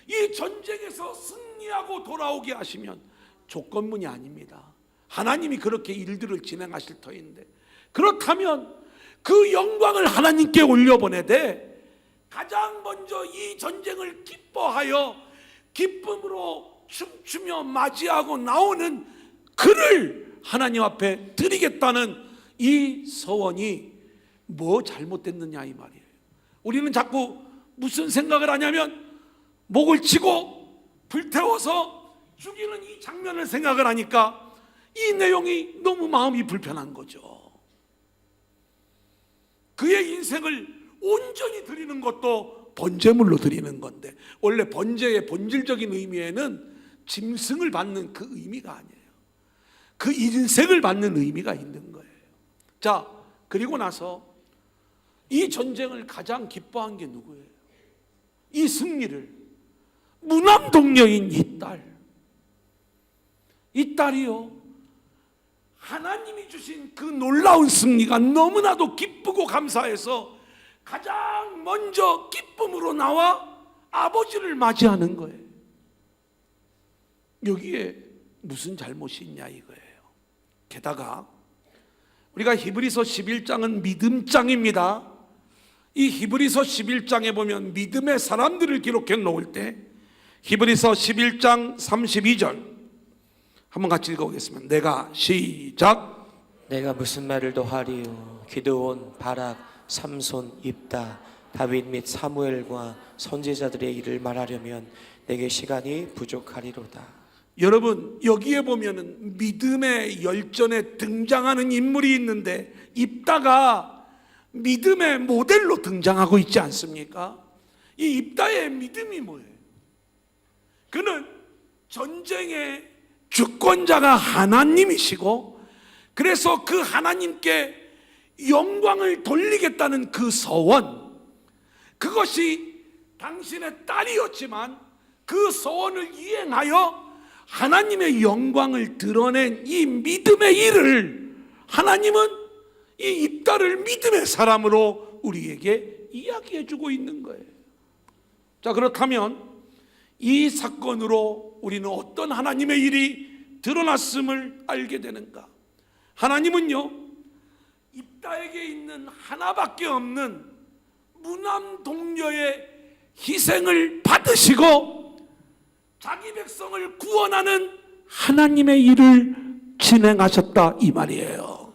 이 전쟁에서 승리하고 돌아오게 하시면 조건문이 아닙니다. 하나님이 그렇게 일들을 진행하실 터인데, 그렇다면 그 영광을 하나님께 올려보내되 가장 먼저 이 전쟁을 기뻐하여 기쁨으로 춤추며 맞이하고 나오는 그를 하나님 앞에 드리겠다는 이 서원이 뭐 잘못됐느냐 이 말이에요. 우리는 자꾸 무슨 생각을 하냐면 목을 치고 불태워서 죽이는 이 장면을 생각을 하니까 이 내용이 너무 마음이 불편한 거죠. 그의 인생을 온전히 드리는 것도 번제물로 드리는 건데, 원래 번제의 본질적인 의미에는 짐승을 받는 그 의미가 아니에요. 그 인생을 받는 의미가 있는 거예요. 자, 그리고 나서 이 전쟁을 가장 기뻐한 게 누구예요? 이 승리를 무남동녀인 이 딸, 이 딸이요, 하나님이 주신 그 놀라운 승리가 너무나도 기쁘고 감사해서 가장 먼저 기쁨으로 나와 아버지를 맞이하는 거예요. 여기에 무슨 잘못이 있냐 이거예요. 게다가 우리가 히브리서 11장은 믿음장입니다. 이 히브리서 11장에 보면 믿음의 사람들을 기록해 놓을 때 히브리서 11장 32절 한번 같이 읽어보겠습니다. 내가 시작. 내가 무슨 말을 더하리요 기드온, 바락, 삼손, 입다, 다윗 및 사무엘과 선지자들의 일을 말하려면 내게 시간이 부족하리로다. 여러분, 여기에 보면은 믿음의 열전에 등장하는 인물이 있는데 입다가 믿음의 모델로 등장하고 있지 않습니까? 이 입다의 믿음이 뭐예요? 그는 전쟁의 주권자가 하나님이시고, 그래서 그 하나님께 영광을 돌리겠다는 그 서원, 그것이 당신의 딸이었지만 그 서원을 이행하여 하나님의 영광을 드러낸 이 믿음의 일을 하나님은 이 입다를 믿음의 사람으로 우리에게 이야기해 주고 있는 거예요. 자, 그렇다면 이 사건으로 우리는 어떤 하나님의 일이 드러났음을 알게 되는가? 하나님은요, 입다에게 있는 하나밖에 없는 무남동녀의 희생을 받으시고 자기 백성을 구원하는 하나님의 일을 진행하셨다 이 말이에요.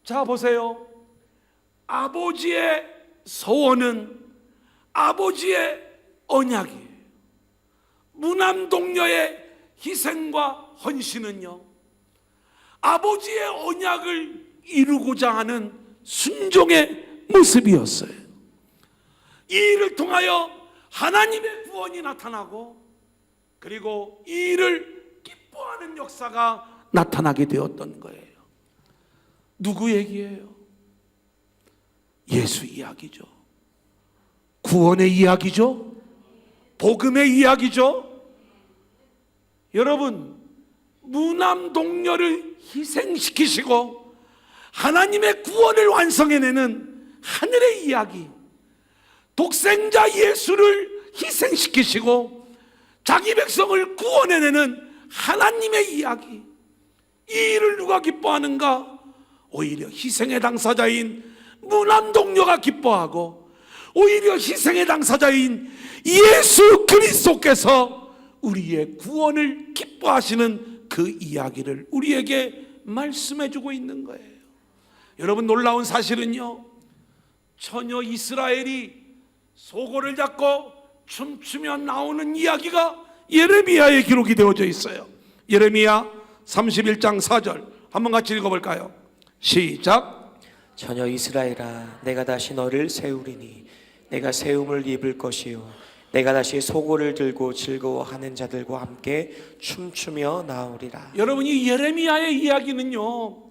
자, 보세요. 아버지의 서원은 아버지의 언약이에요. 무남동녀의 희생과 헌신은요, 아버지의 언약을 이루고자 하는 순종의 모습이었어요. 이 일을 통하여 하나님의 구원이 나타나고, 그리고 이 일을 기뻐하는 역사가 나타나게 되었던 거예요. 누구 얘기예요? 예수 이야기죠. 구원의 이야기죠. 복음의 이야기죠. 여러분, 무남동녀를 희생시키시고 하나님의 구원을 완성해내는 하늘의 이야기, 독생자 예수를 희생시키시고 자기 백성을 구원해내는 하나님의 이야기, 이 일을 누가 기뻐하는가? 오히려 희생의 당사자인 무남동녀가 기뻐하고, 오히려 희생의 당사자인 예수 그리스도께서 우리의 구원을 기뻐하시는 그 이야기를 우리에게 말씀해 주고 있는 거예요. 여러분, 놀라운 사실은요, 처녀 이스라엘이 소고를 잡고 춤추며 나오는 이야기가 예레미야에 기록이 되어져 있어요. 예레미야 31장 4절 한번 같이 읽어볼까요? 시작. 처녀 이스라엘아, 내가 다시 너를 세우리니 내가 세움을 입을 것이요 내가 다시 소고를 들고 즐거워하는 자들과 함께 춤추며 나오리라. 여러분, 이 예레미야의 이야기는요,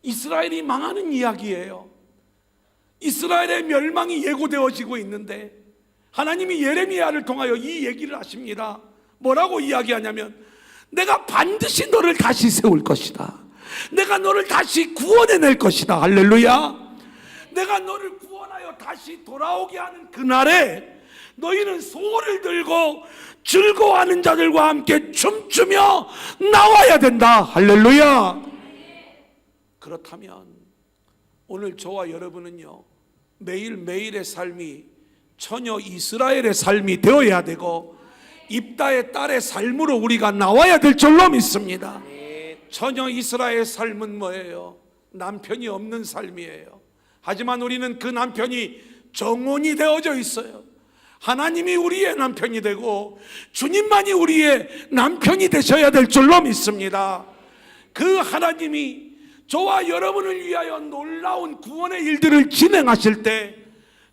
이스라엘이 망하는 이야기예요. 이스라엘의 멸망이 예고되어지고 있는데 하나님이 예레미야를 통하여 이 얘기를 하십니다. 뭐라고 이야기하냐면, 내가 반드시 너를 다시 세울 것이다. 내가 너를 다시 구원해낼 것이다. 할렐루야. 내가 너를 구원하여 다시 돌아오게 하는 그날에 너희는 소를 들고 즐거워하는 자들과 함께 춤추며 나와야 된다. 할렐루야. 그렇다면 오늘 저와 여러분은요, 매일매일의 삶이 처녀 이스라엘의 삶이 되어야 되고 입다의 딸의 삶으로 우리가 나와야 될 줄로 믿습니다. 처녀 이스라엘의 삶은 뭐예요? 남편이 없는 삶이에요. 하지만 우리는 그 남편이 정혼이 되어져 있어요. 하나님이 우리의 남편이 되고 주님만이 우리의 남편이 되셔야 될 줄로 믿습니다. 그 하나님이 저와 여러분을 위하여 놀라운 구원의 일들을 진행하실 때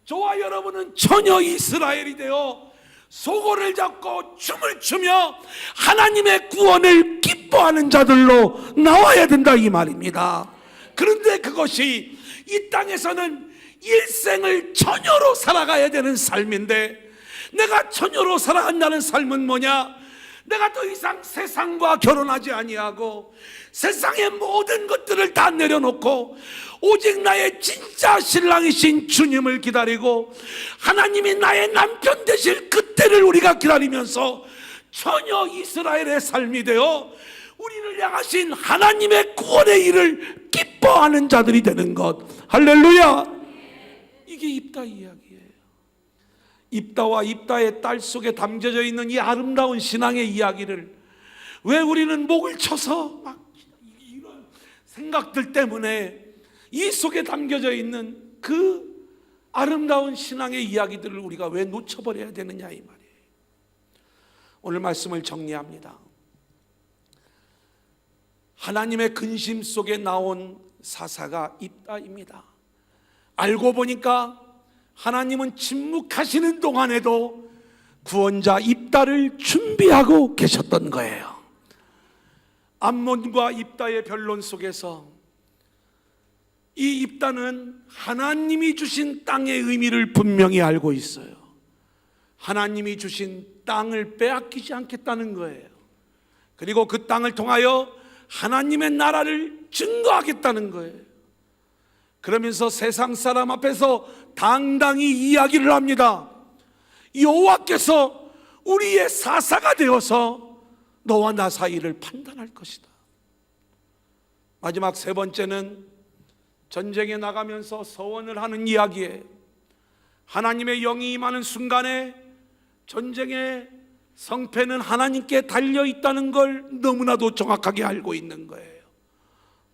저와 여러분은 처녀 이스라엘이 되어 소고를 잡고 춤을 추며 하나님의 구원을 기뻐하는 자들로 나와야 된다 이 말입니다. 그런데 그것이 이 땅에서는 일생을 처녀로 살아가야 되는 삶인데, 내가 처녀로 살아간다는 삶은 뭐냐? 내가 더 이상 세상과 결혼하지 아니하고 세상의 모든 것들을 다 내려놓고 오직 나의 진짜 신랑이신 주님을 기다리고 하나님이 나의 남편 되실 그때를 우리가 기다리면서 처녀 이스라엘의 삶이 되어 우리를 향하신 하나님의 구원의 일을 기뻐하는 자들이 되는 것. 할렐루야. 이게 입다 이야기예요. 입다와 입다의 딸 속에 담겨져 있는 이 아름다운 신앙의 이야기를 왜 우리는 목을 쳐서 막 이런 생각들 때문에 이 속에 담겨져 있는 그 아름다운 신앙의 이야기들을 우리가 왜 놓쳐버려야 되느냐 이 말이에요. 오늘 말씀을 정리합니다. 하나님의 근심 속에 나온 사사가 입다입니다. 알고 보니까 하나님은 침묵하시는 동안에도 구원자 입다를 준비하고 계셨던 거예요. 암몬과 입다의 변론 속에서 이 입다는 하나님이 주신 땅의 의미를 분명히 알고 있어요. 하나님이 주신 땅을 빼앗기지 않겠다는 거예요. 그리고 그 땅을 통하여 하나님의 나라를 증거하겠다는 거예요. 그러면서 세상 사람 앞에서 당당히 이야기를 합니다. 여호와께서 우리의 사사가 되어서 너와 나 사이를 판단할 것이다. 마지막 세 번째는 전쟁에 나가면서 서원을 하는 이야기에 하나님의 영이 임하는 순간에 전쟁의 성패는 하나님께 달려있다는 걸 너무나도 정확하게 알고 있는 거예요.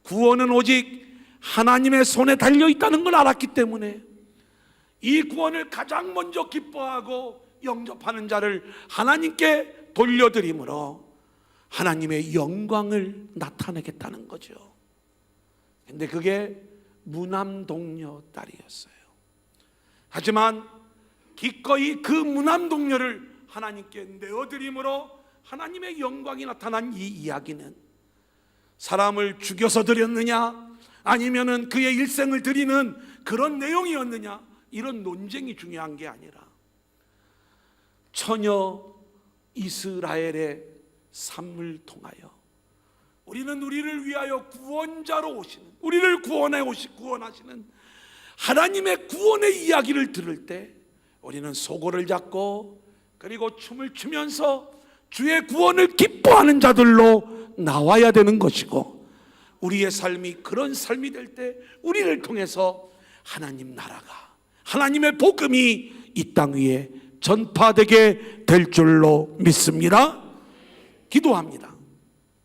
구원은 오직 하나님의 손에 달려있다는 걸 알았기 때문에 이 구원을 가장 먼저 기뻐하고 영접하는 자를 하나님께 돌려드림으로 하나님의 영광을 나타내겠다는 거죠. 근데 그게 무남동녀 딸이었어요. 하지만 기꺼이 그 무남동녀를 하나님께 내어드림으로 하나님의 영광이 나타난 이 이야기는 사람을 죽여서 드렸느냐 아니면은 그의 일생을 드리는 그런 내용이었느냐 이런 논쟁이 중요한 게 아니라 처녀 이스라엘의 삶을 통하여 우리는 우리를 위하여 구원자로 오시는 우리를 구원하시는 하나님의 구원의 이야기를 들을 때 우리는 소고를 잡고 그리고 춤을 추면서 주의 구원을 기뻐하는 자들로 나와야 되는 것이고 우리의 삶이 그런 삶이 될 때 우리를 통해서 하나님 나라가 하나님의 복음이 이 땅 위에 전파되게 될 줄로 믿습니다. 기도합니다.